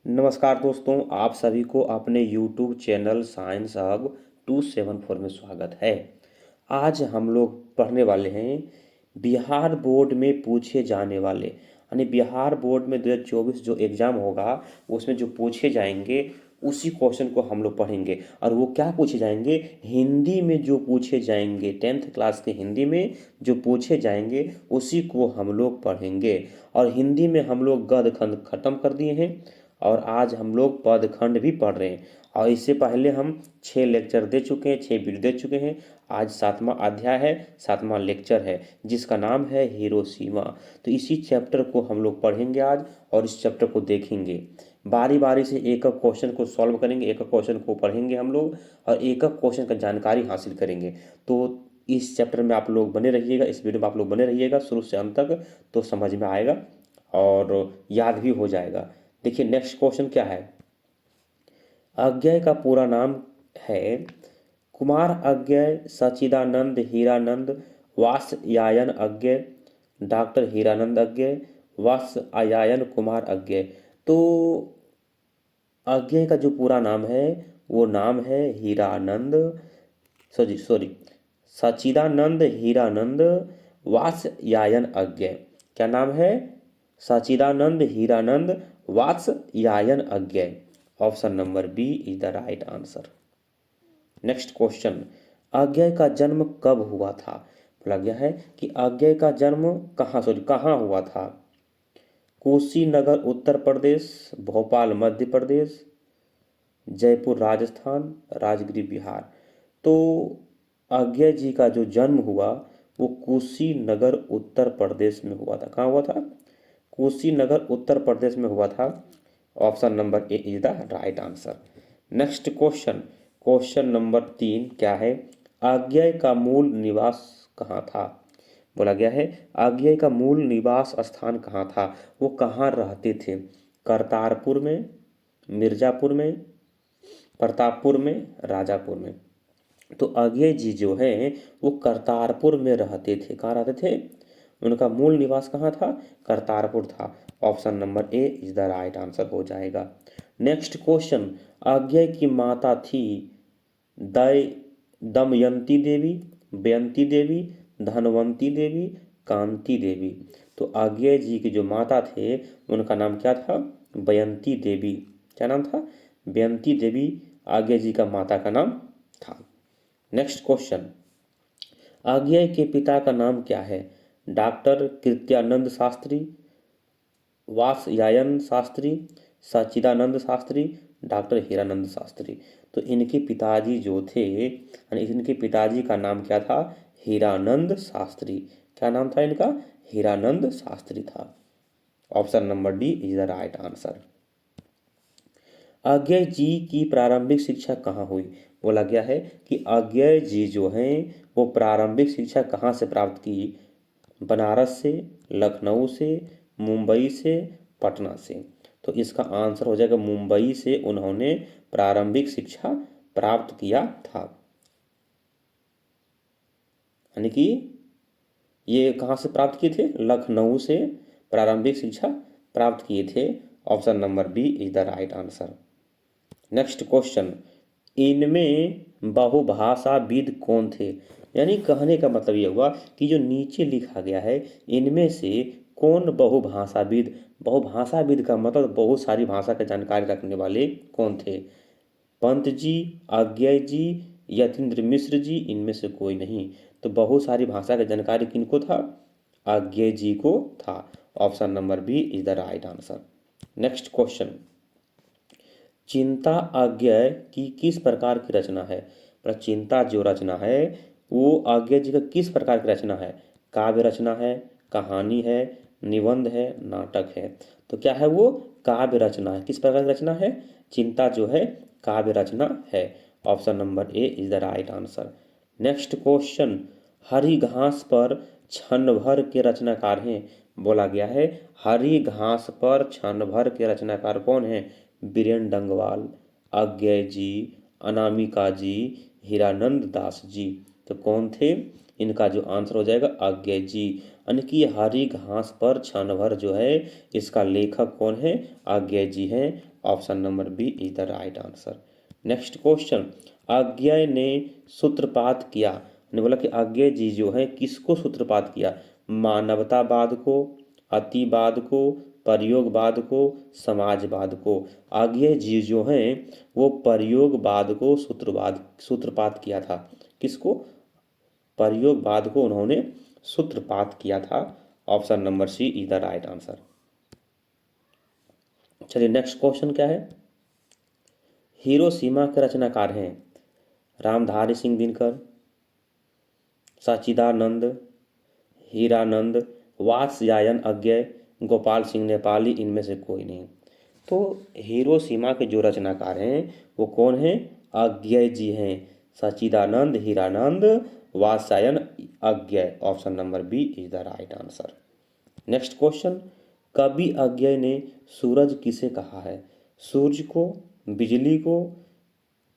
नमस्कार दोस्तों, आप सभी को अपने YouTube चैनल साइंस हब 274 में स्वागत है। आज हम लोग पढ़ने वाले हैं बिहार बोर्ड में पूछे जाने वाले, यानी बिहार बोर्ड में 2024 जो एग्ज़ाम होगा उसमें जो पूछे जाएंगे उसी क्वेश्चन को हम लोग पढ़ेंगे। और वो क्या पूछे जाएंगे, हिंदी में जो पूछे जाएंगे, 10th क्लास के हिंदी में जो पूछे जाएंगे उसी को हम लोग पढ़ेंगे। और हिंदी में हम लोग गद्य खंड खत्म कर दिए हैं और आज हम लोग पद खंड भी पढ़ रहे हैं। और इससे पहले हम 6 लेक्चर दे चुके हैं, 6 वीडियो दे चुके हैं। आज 7वां अध्याय है, 7वां लेक्चर है जिसका नाम है हिरोशिमा। तो इसी चैप्टर को हम लोग पढ़ेंगे आज और इस चैप्टर को देखेंगे। बारी बारी से एक एक क्वेश्चन को सॉल्व करेंगे, एक एक क्वेश्चन को पढ़ेंगे हम लोग और एक एक क्वेश्चन का जानकारी हासिल करेंगे। तो इस चैप्टर में आप लोग बने रहिएगा, इस वीडियो में आप लोग बने रहिएगा शुरू से अंत तक, तो समझ में आएगा और याद भी हो जाएगा। देखिए नेक्स्ट क्वेश्चन क्या है। अज्ञेय का पूरा नाम है कुमार अज्ञेय सच्चिदानंद हीरानंद वात्स्यायन अज्ञेय, डॉक्टर हीरानंद अज्ञेय, वात्स्यायन कुमार अज्ञेय। तो अज्ञेय का जो पूरा नाम है वो नाम है हीरानंद, सॉरी सॉरी सच्चिदानंद हीरानंद वात्स्यायन अज्ञेय। क्या नाम है? Sachchidanand Hiranand Vatsyayan Agyeya. Option number B is the right answer. Next question, Agyeya का जन्म कब हुआ था? बोला गया है कि अज्ञेय का जन्म कहाँ हुआ था। कुशीनगर उत्तर प्रदेश, भोपाल मध्य प्रदेश, जयपुर राजस्थान, राजगिरी बिहार। तो अज्ञेय जी का जो जन्म हुआ वो कुशीनगर उत्तर प्रदेश में हुआ था। कहाँ हुआ था? कुशीनगर उत्तर प्रदेश में हुआ था। Option number A is the right answer. Next question, question number 3 क्या है? अज्ञेय का मूल निवास कहाँ था? बोला गया है अज्ञेय का मूल निवास स्थान कहाँ था, वो कहाँ रहते थे। करतारपुर में, मिर्जापुर में, प्रतापपुर में, राजापुर में। तो अज्ञेय जी जो है वो करतारपुर में रहते थे। कहाँ रहते थे? उनका मूल निवास कहाँ था? करतारपुर था। Option number A is the right answer हो जाएगा। नेक्स्ट क्वेश्चन, अज्ञेय की माता थी दय दमयंती देवी, बेयंती देवी, धनवंती देवी, कांति देवी। तो अज्ञेय जी की जो माता थे उनका नाम क्या था? बेयंती देवी। क्या नाम था? बेयंती देवी अज्ञेय जी का माता का नाम था। नेक्स्ट क्वेश्चन, अज्ञेय के पिता का नाम क्या है? डॉक्टर कृत्यानंद शास्त्री, वात्स्यायन शास्त्री, सच्चिदानंद शास्त्री, डॉक्टर हीरानंद शास्त्री। तो इनके पिताजी जो थे, यानी इनके पिताजी का नाम क्या था? हीरानंद शास्त्री। क्या नाम था इनका? हीरानंद शास्त्री था। Option number D is the right answer. Agyeya ji की प्रारंभिक शिक्षा कहाँ हुई? बोला गया है कि अज्ञेय जी जो हैं वो प्रारंभिक शिक्षा कहाँ से प्राप्त की? बनारस से, लखनऊ से, मुंबई से, पटना से। तो इसका आंसर हो जाएगा मुंबई से उन्होंने प्रारंभिक शिक्षा प्राप्त किया था। यानी कि ये कहाँ से प्राप्त किए थे? लखनऊ से प्रारंभिक शिक्षा प्राप्त किए थे। Option number B is the right answer. Next question, इनमें बहुभाषाविद कौन थे? यानी कहने का मतलब ये हुआ कि जो नीचे लिखा गया है इनमें से कौन बहुभाषाविद, बहुभाषाविद का मतलब बहुत सारी भाषा का जानकारी रखने वाले कौन थे? पंत जी, अज्ञेय जी, यतीन्द्र मिश्र जी, इनमें से कोई नहीं। तो बहुत सारी भाषा का जानकारी किनको था? अज्ञेय जी को था। Option number B is the right answer. Next question, चिंता अज्ञेय की किस प्रकार की रचना है? पर चिंता जो रचना है वो अज्ञेय जी का किस प्रकार की रचना है? काव्य रचना है, कहानी है, निबंध है, नाटक है। तो क्या है वो? काव्य रचना है। किस प्रकार की रचना है? चिंता जो है काव्य रचना है। Option number A is the right answer. Next question, हरी घास पर क्षण भर के रचनाकार हैं। बोला गया है हरी घास पर क्षण भर के रचनाकार कौन है? बीरेन डंगवाल, अज्ञेय जी, अनामिका जी, हीरानंद दास जी। तो कौन थे? इनका जो आंसर हो जाएगा अज्ञेय जी। यानी कि हरी घास पर क्षण भर जो है, इसका लेखक कौन है? अज्ञेय जी हैं। Option number B is the right answer. Next question, Agyeya ने सूत्रपात किया, ने बोला कि अज्ञेय जी जो है किसको सूत्रपात किया? मानवतावाद को, अतिवाद को, प्रयोगवाद को, समाजवाद को। अज्ञेय जी जो हैं वो प्रयोगवाद को सूत्रपात किया था। किसको? प्रयोगवाद को उन्होंने सूत्रपात किया था। Option number C is the right answer. चलिए नेक्स्ट क्वेश्चन क्या है? हिरोशिमा के रचनाकार हैं रामधारी सिंह दिनकर, सच्चिदानंद, हीरानंद, वात्स्यायन अज्ञेय, गोपाल सिंह नेपाली, इनमें से कोई नहीं। तो हिरोशिमा के जो रचनाकार हैं वो कौन हैं? अज्ञेय जी हैं। Sachchidanand, Hiranand, Vatsyayan Agyeya. Option number B is the right answer. Next question, कवि अज्ञेय ने सूरज किसे कहा है? सूर्य को, बिजली को,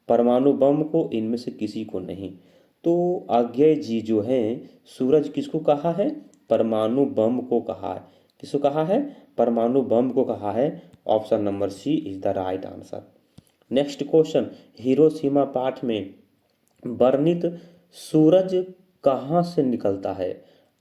परमाणु बम को, इनमें से किसी को नहीं। तो अज्ञेय जी जो हैं सूरज किसको कहा है? परमाणु बम को कहा है। किसको कहा है? परमाणु बम को कहा है। Option number C is the right answer. Next question, Hiroshima पाठ में वर्णित सूरज कहाँ से निकलता है?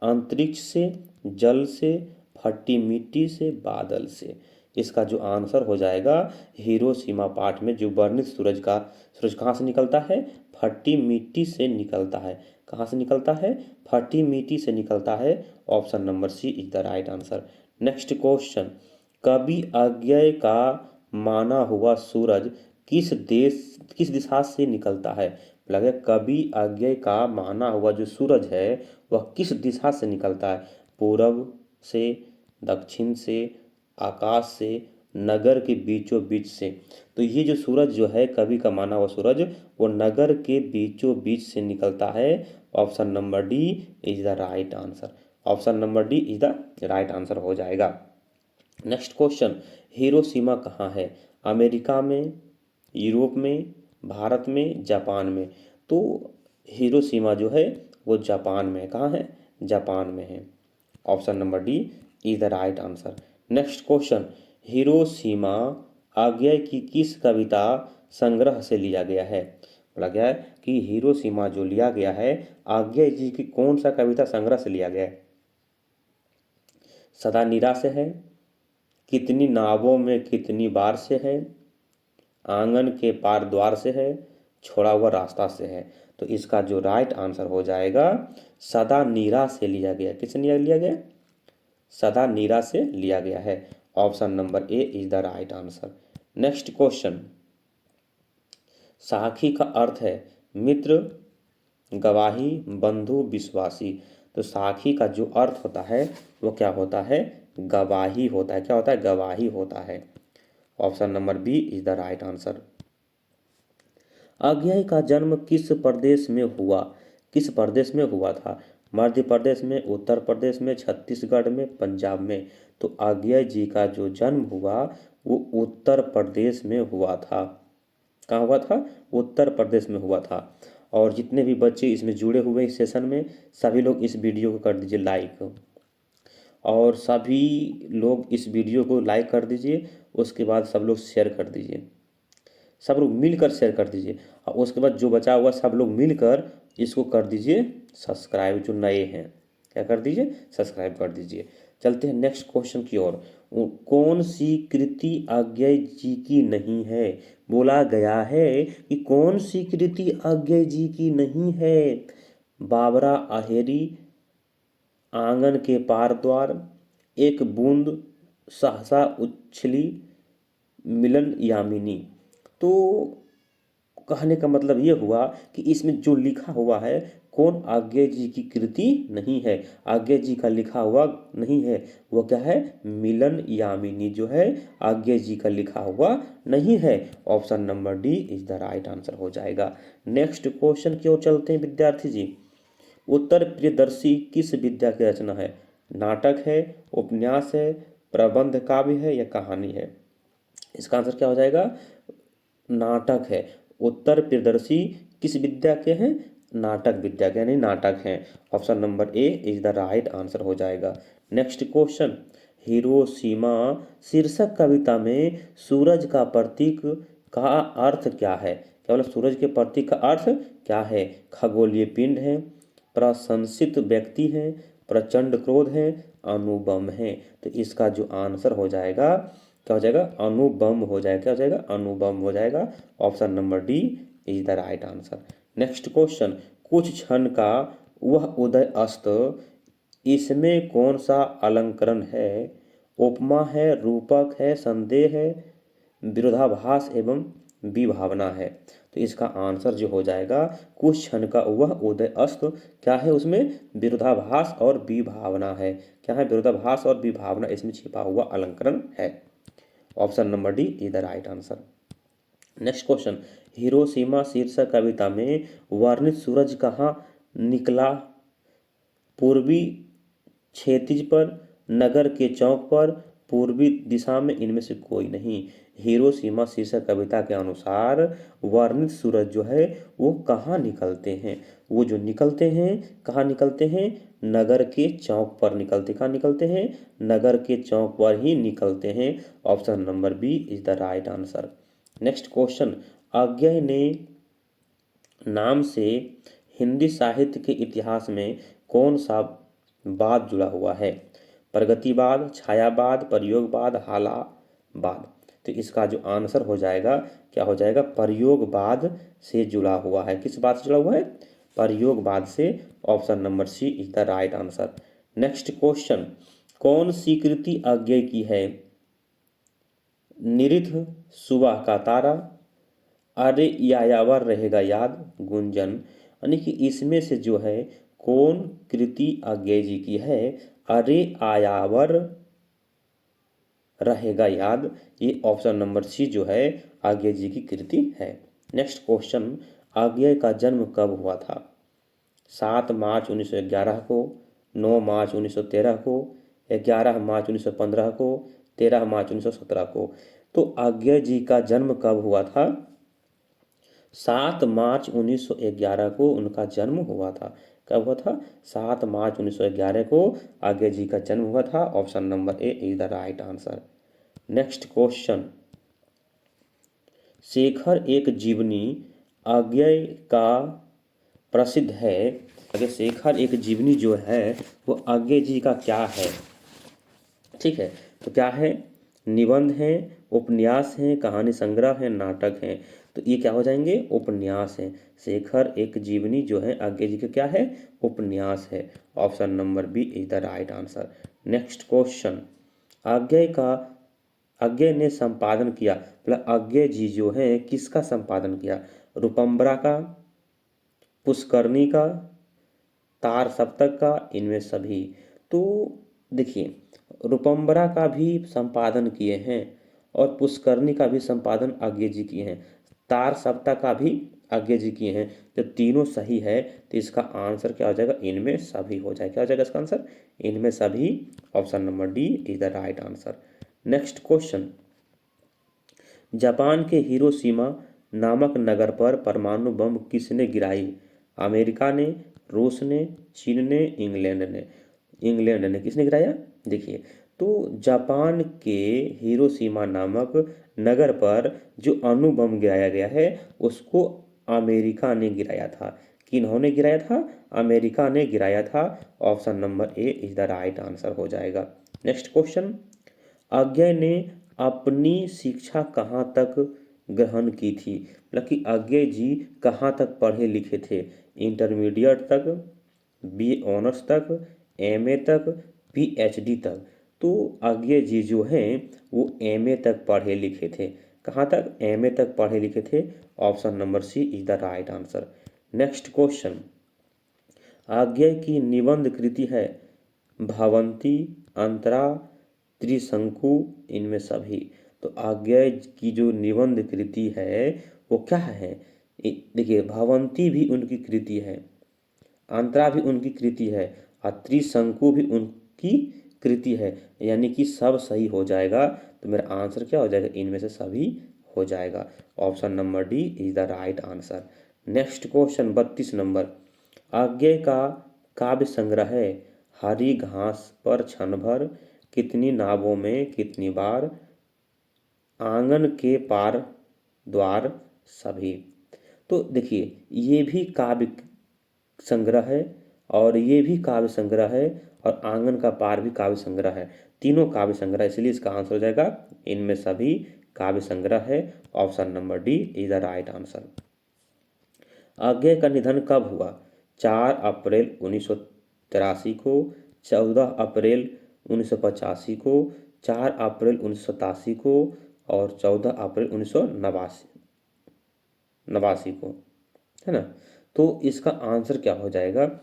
अंतरिक्ष से, जल से, फटी मिट्टी से, बादल से। इसका जो आंसर हो जाएगा हिरोशिमा पाठ में जो वर्णित सूरज कहाँ से निकलता है? फटी मिट्टी से निकलता है। कहाँ से निकलता है? फटी मिट्टी से निकलता है। Option number C is the right answer. Next question, कवि अज्ञेय का माना हुआ सूरज किस दिशा से निकलता है? लगे कवि अज्ञेय का माना हुआ जो सूरज है वह किस दिशा से निकलता है? पूरब से, दक्षिण से, आकाश से, नगर के बीचों बीच से। तो ये जो सूरज जो है कवि का माना हुआ सूरज वो नगर के बीचों बीच से निकलता है। Option number D is the right answer. Option number D is the right answer हो जाएगा। नेक्स्ट क्वेश्चन, हिरोशिमा कहाँ है? अमेरिका में, यूरोप में, भारत में, जापान में। तो हिरोशिमा जो है वो जापान में है। कहाँ है? जापान में है। Option number D is the right answer. Next question, Hiroshima Agyeya की किस कविता संग्रह से लिया गया है? बोला गया है कि हिरोशिमा जो लिया गया है अज्ञेय जी की कौन सा कविता संग्रह से लिया गया है? सदा निराश है, कितनी नावों में कितनी बार से है, आंगन के पार द्वार से है, छोड़ा हुआ रास्ता से है। तो इसका जो राइट आंसर हो जाएगा सदा नीरा से लिया गया। किसने लिया गया? सदा नीरा से लिया गया है। Option number A is the right answer. Next question, साखी का अर्थ है मित्र, गवाही, बंधु, विश्वासी। तो साखी का जो अर्थ होता है वो क्या होता है? गवाही होता है। क्या होता है? गवाही होता है। Option number B is the right answer. Agyeya का जन्म किस प्रदेश में हुआ? किस प्रदेश में हुआ था? मध्य प्रदेश में, उत्तर प्रदेश में, छत्तीसगढ़ में, पंजाब में। तो अज्ञेय जी का जो जन्म हुआ वो उत्तर प्रदेश में हुआ था। कहाँ हुआ था? उत्तर प्रदेश में हुआ था। और जितने भी बच्चे इसमें जुड़े हुए इस सेशन में सभी लोग इस वीडियो को कर दीजिए लाइक, और सभी लोग इस वीडियो को लाइक कर दीजिए। उसके बाद सब लोग शेयर कर दीजिए, सब लोग मिलकर शेयर कर दीजिए। और उसके बाद जो बचा हुआ सब लोग मिलकर इसको कर दीजिए सब्सक्राइब। जो नए हैं क्या कर दीजिए? सब्सक्राइब कर दीजिए। चलते हैं नेक्स्ट क्वेश्चन की ओर। कौन सी कृति अज्ञेय जी की नहीं है? बोला गया है कि कौन सी कृति अज्ञेय जी की नहीं है? बाबरा अहेरी, आंगन के पार द्वार, एक बूंद सहसा उछली, मिलन यामिनी। तो कहने का मतलब ये हुआ कि इसमें जो लिखा हुआ है कौन अज्ञेय जी की कृति नहीं है? अज्ञेय जी का लिखा हुआ नहीं है। वो क्या है? मिलन यामिनी जो है अज्ञेय जी का लिखा हुआ नहीं है। Option number D is the right answer हो जाएगा। नेक्स्ट क्वेश्चन की ओर चलते हैं विद्यार्थी जी। उत्तर प्रियदर्शी किस विद्या की रचना है? नाटक है, उपन्यास है, प्रबंध काव्य है या कहानी है? इसका आंसर क्या हो जाएगा? नाटक है। उत्तर प्रियदर्शी किस विद्या के हैं? नाटक विद्या यानी नाटक हैं। Option number A is the right answer हो जाएगा। नेक्स्ट क्वेश्चन, हिरोशिमा शीर्षक कविता में सूरज का प्रतीक का अर्थ क्या है? क्या बोला? सूरज के प्रतीक का अर्थ क्या है? खगोलीय पिंड है, प्रशंसित व्यक्ति है, प्रचंड क्रोध है, अनुबम है। तो इसका जो आंसर हो जाएगा क्या हो जाएगा? अनुबम हो जाएगा। क्या हो जाएगा? अनुबम हो जाएगा। Option number D is the right answer. Next question, कुछ क्षण का वह उदय अस्त, इसमें कौन सा अलंकरण है? उपमा है, रूपक है, संदेह है, विरोधाभास एवं विभावना है। तो इसका आंसर जो हो जाएगा कुछ क्षण का वह उदय अस्त, क्या है उसमें? विरोधाभास और विभावना है। क्या है? विरोधाभास और विभावना इसमें छिपा हुआ अलंकरण है। Option number D is the right answer. Next question, Hiroshima शीर्षक कविता में वर्णित सूरज कहाँ निकला? पूर्वी क्षैतिज पर, नगर के चौक पर, पूर्वी दिशा में, इनमें से कोई नहीं। हिरोशिमा शीर्षक कविता के अनुसार वर्णित सूरज जो है वो कहाँ निकलते हैं? वो जो निकलते हैं कहाँ निकलते हैं? नगर के चौक पर निकलते। कहाँ निकलते हैं? नगर के चौक पर ही निकलते हैं। Option number B is the right answer. Next question, Agyeya ने नाम से हिंदी साहित्य के इतिहास में कौन सा वाद जुड़ा हुआ है? प्रगतिवाद, छायावाद, प्रयोगवाद, हालावाद। तो इसका जो आंसर हो जाएगा क्या हो जाएगा? प्रयोगवाद से जुड़ा हुआ है। किस बात से जुड़ा हुआ है? प्रयोगवाद से। Option number C is the right answer. Next question, कौन सी कृति अज्ञेय की है? निरिथ, सुबह का तारा, अरे यायावर रहेगा याद, गुंजन। यानी कि इसमें से जो है कौन कृति अज्ञेय जी की है? अरे आयावर रहेगा याद, ये ऑप्शन नंबर सी जो है अज्ञेय जी की कृति है। नेक्स्ट क्वेश्चन, अज्ञेय का जन्म कब हुआ था? 7 मार्च 1911 को, 9 मार्च 1913 को, 11 मार्च 1915 को, 13 मार्च 1917 को। तो अज्ञेय जी का जन्म कब हुआ था? 7 मार्च 1911 को उनका जन्म हुआ था। कब हुआ था? 7 मार्च 1911 को अज्ञेय जी का जन्म हुआ था। Option number A is the right answer. Next question, Shekhar एक जीवनी अज्ञेय का प्रसिद्ध है। अगर शेखर एक जीवनी जो है वो अज्ञेय जी का क्या है? ठीक है, तो क्या है? निबंध है, उपन्यास है, कहानी संग्रह है, नाटक है। तो ये क्या हो जाएंगे? उपन्यास है। शेखर एक जीवनी जो है अज्ञेय जी का क्या है? उपन्यास है। Option number B is the right answer. Next question, Agyeya ने संपादन किया, मतलब अज्ञेय जी जो है किसका संपादन किया? रूपम्बरा का, पुष्करणी का, तार सप्तक का, इनमें सभी। तो देखिए, रूपम्बरा का भी संपादन किए हैं और पुष्करणी का भी संपादन अज्ञेय जी किए हैं, तार सप्तक का भी अज्ञेय जी किए हैं। जब तीनों सही है तो इसका आंसर क्या हो जाएगा? इनमें सभी हो जाएगा। क्या हो जाएगा इसका आंसर? इनमें सभी। Option number D is the right answer. Next question, Japan के हिरोशिमा नामक नगर पर परमाणु बम किसने गिराई? अमेरिका ने, रूस ने, चीन ने, इंग्लैंड ने। इंग्लैंड ने। किसने गिराया? देखिए, तो जापान के हिरोशिमा नामक नगर पर जो अणु बम गिराया गया है उसको अमेरिका ने गिराया था। किन्होंने गिराया था? अमेरिका ने गिराया था। Option number A is the right answer हो जाएगा। नेक्स्ट क्वेश्चन, अज्ञेय ने अपनी शिक्षा कहाँ तक ग्रहण की थी? मतलब कि अज्ञेय जी कहाँ तक पढ़े लिखे थे? इंटरमीडिएट तक, बी ऑनर्स तक, एमए तक, पीएचडी तक। तो अज्ञेय जी जो हैं वो एमए तक पढ़े लिखे थे। कहाँ तक? एमए तक पढ़े लिखे थे। Option number C is the right answer. Next question, Agyeya की निबंध कृति है भवंती, अंतरा, त्रिशंकु, इनमें सभी। तो अज्ञेय की जो निबंध कृति है वो क्या है? देखिए, भवंती भी उनकी कृति है, अंतरा भी उनकी कृति है और त्रिशंकु भी उनकी कृति है। यानी कि सब सही हो जाएगा। तो मेरा आंसर क्या हो जाएगा? इनमें से सभी हो जाएगा। Option number D is the right answer. Next question 32 number, Agyeya का काव्य संग्रह है। हरी घास पर क्षण भर, कितनी नावों में कितनी बार, आंगन के पार द्वार सभी। तो देखिए ये भी काव्य संग्रह है और ये भी काव्य संग्रह है और आंगन का पार भी काव्य संग्रह है। तीनों काव्य संग्रह, इसलिए इसका आंसर हो जाएगा इनमें सभी काव्य संग्रह है। Option number D is the right answer. Agyeya का निधन कब हुआ? 4 अप्रैल 1983 को, 14 अप्रैल 1985 को, 4 अप्रैल 1987 को और 14 अप्रैल 1989 को, है ना। तो इसका आंसर क्या हो जाएगा?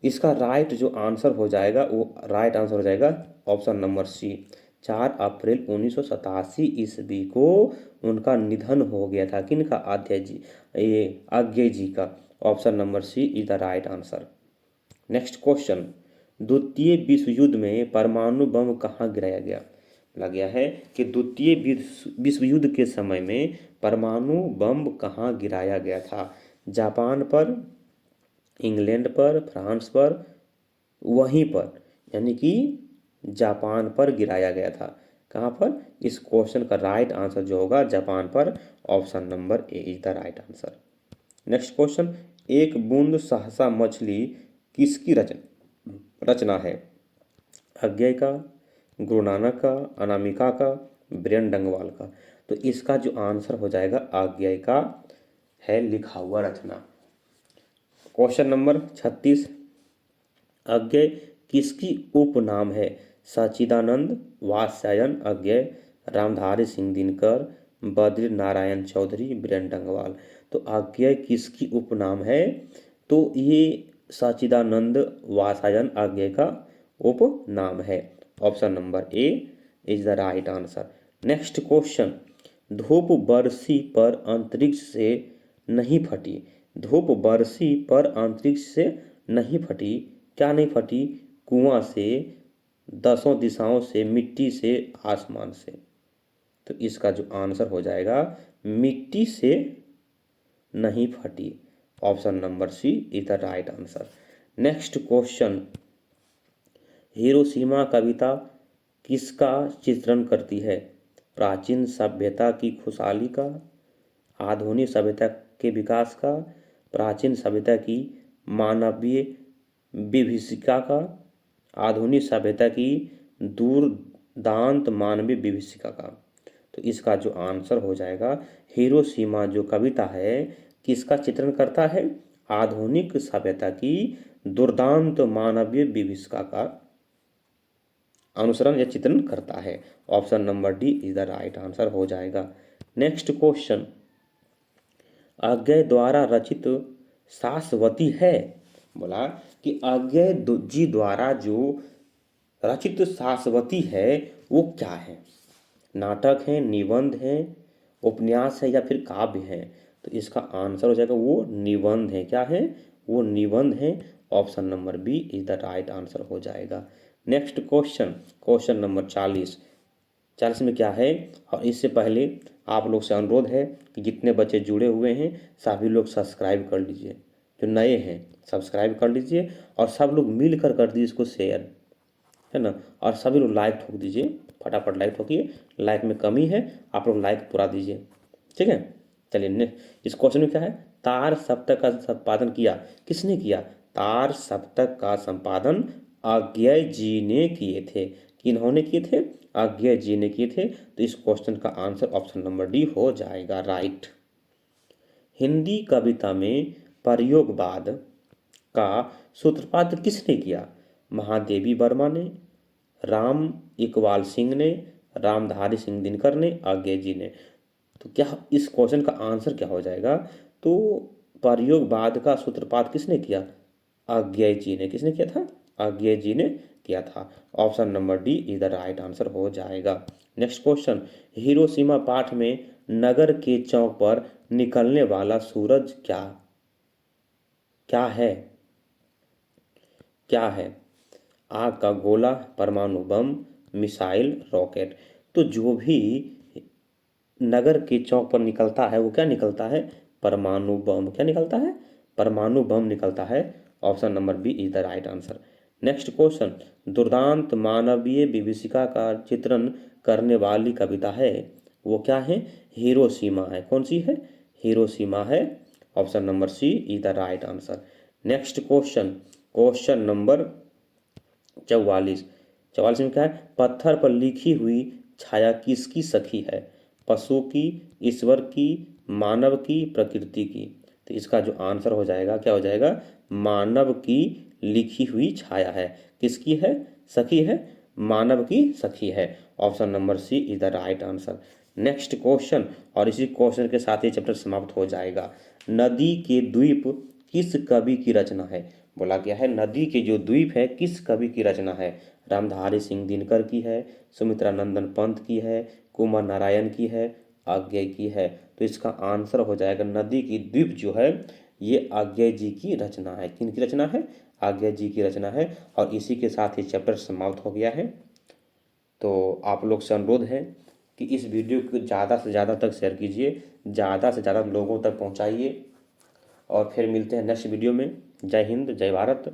इसका राइट जो आंसर हो जाएगा वो राइट आंसर हो जाएगा ऑप्शन नंबर सी। 4 अप्रैल 1987 ईस्वी को उनका निधन हो गया था। किनका? आज्ञे जी का। Option number C is the right answer. Next question, द्वितीय विश्व युद्ध में परमाणु बम कहाँ गिराया गया? बोला गया है कि द्वितीय विश्व युद्ध के समय में परमाणु बम कहाँ गिराया गया था? जापान पर, इंग्लैंड पर, फ्रांस पर, वहीं पर, यानी कि जापान पर गिराया गया था। कहाँ पर? इस क्वेश्चन का राइट आंसर जो होगा जापान पर। Option number A is the right answer. Next question, एक बूंद सहसा मछली किसकी रचना है? अज्ञे का, गुरु नानक का, अनामिका का, बीरेन डंगवाल का। तो इसका जो आंसर हो जाएगा अज्ञे का है लिखा हुआ रचना। क्वेश्चन नंबर 36, अज्ञे किसकी उपनाम है? सच्चिदानंद, वात्स्यायन अज्ञे, रामधारी सिंह दिनकर, बद्री नारायण चौधरी, बीरेन डंगवाल। तो अज्ञे किसकी उपनाम है? तो ये सच्चिदानंद वात्स्यायन अज्ञे का उपनाम है। Option number A is the right answer. Next question, धूप बरसी पर अंतरिक्ष से नहीं फटी। धूप बरसी पर अंतरिक्ष से नहीं फटी। क्या नहीं फटी? कुआं से, 10 दिशाओं से, मिट्टी से, आसमान से। तो इसका जो आंसर हो जाएगा मिट्टी से नहीं फटी। Option number C is the right answer. Next question, Hiroshima कविता किसका चित्रण करती है? प्राचीन सभ्यता की खुशहाली का, आधुनिक सभ्यता के विकास का, प्राचीन सभ्यता की मानवीय विभीषिका का, आधुनिक सभ्यता की दूरदांत मानवीय विभीषिका का। तो इसका जो आंसर हो जाएगा हिरोशिमा जो कविता है किसका चित्रण करता है? आधुनिक सभ्यता की दुर्दांत मानवीय विभीषिका का अनुसरण या चित्रण करता है। Option number D is the right answer हो जाएगा। नेक्स्ट क्वेश्चन, अज्ञे द्वारा रचित शाश्वती है। बोला कि अज्ञे जी द्वारा जो रचित शाश्वती है वो क्या है? नाटक है, निबंध है, उपन्यास है या फिर काव्य है? तो इसका आंसर हो जाएगा वो निबंध है। क्या है? वो निबंध है। Option number B is the right answer हो जाएगा। नेक्स्ट क्वेश्चन, क्वेश्चन नंबर 40 में क्या है? और इससे पहले आप लोग से अनुरोध है कि जितने बच्चे जुड़े हुए हैं सभी लोग सब्सक्राइब कर लीजिए। जो नए हैं सब्सक्राइब कर लीजिए और सब लोग मिल कर दीजिए इसको शेयर, है ना। और सभी लोग लाइक ठोक दीजिए, फटाफट लाइक ठोकिए। लाइक में कमी है, आप लोग लाइक पूरा दीजिए, ठीक है। चलिए इस क्वेश्चन में क्या है? तार सप्तक का संपादन किया। किसने किया? तार सप्तक का संपादन अज्ञे जी ने किए थे। किन्होंने किए थे? अज्ञे जी ने किए थे। तो इस क्वेश्चन का आंसर ऑप्शन नंबर डी हो जाएगा राइट। हिंदी कविता में प्रयोगवाद का सूत्रपात किसने किया? महादेवी वर्मा ने, राम इकबाल सिंह ने, रामधारी सिंह दिनकर ने, अज्ञे जी ने। तो क्या इस क्वेश्चन का आंसर क्या हो जाएगा? तो प्रयोगवाद का सूत्रपात किसने किया? अज्ञे जी ने। किसने किया था? अज्ञे जी ने किया था। Option number D is the right answer हो जाएगा। नेक्स्ट क्वेश्चन, हिरोशिमा पाठ में नगर के चौक पर निकलने वाला सूरज क्या क्या है? क्या है? आग का गोला, परमाणु बम, मिसाइल, रॉकेट। तो जो भी नगर के चौक पर निकलता है वो क्या निकलता है? परमाणु बम। क्या निकलता है? परमाणु बम निकलता है। Option number B is the right answer. Next question, दुर्दांत मानवीय विभीषिका का चित्रण करने वाली कविता है, वो क्या है? हिरोशिमा है। कौन सी है? हिरोशिमा है। Option number C is the right answer. Next question, question number 44। 44 में क्या है? पत्थर पर लिखी हुई छाया किसकी सखी है? पशु की, ईश्वर की, मानव की, प्रकृति की? तो इसका जो आंसर हो जाएगा क्या हो जाएगा? मानव की लिखी हुई छाया है। किसकी है? सखी है, मानव की सखी है। Option number C is the right answer. Next question, और इसी क्वेश्चन के साथ ये चैप्टर समाप्त हो जाएगा। नदी के द्वीप किस कवि की रचना है? बोला गया है नदी के जो द्वीप है किस कवि की रचना है? रामधारी सिंह दिनकर की है, सुमित्रा नंदन पंत की है, कुमार नारायण की है, आज्ञे की है? तो इसका आंसर हो जाएगा नदी की द्वीप जो है ये आज्ञे जी की रचना है। किन की रचना है? आज्ञे जी की रचना है। और इसी के साथ ये चैप्टर समाप्त हो गया है। तो आप लोग से अनुरोध है कि इस वीडियो को ज़्यादा से ज़्यादा तक शेयर कीजिए, ज़्यादा से ज़्यादा लोगों तक पहुँचाइए। और फिर मिलते हैं नेक्स्ट वीडियो में। जय हिंद, जय भारत।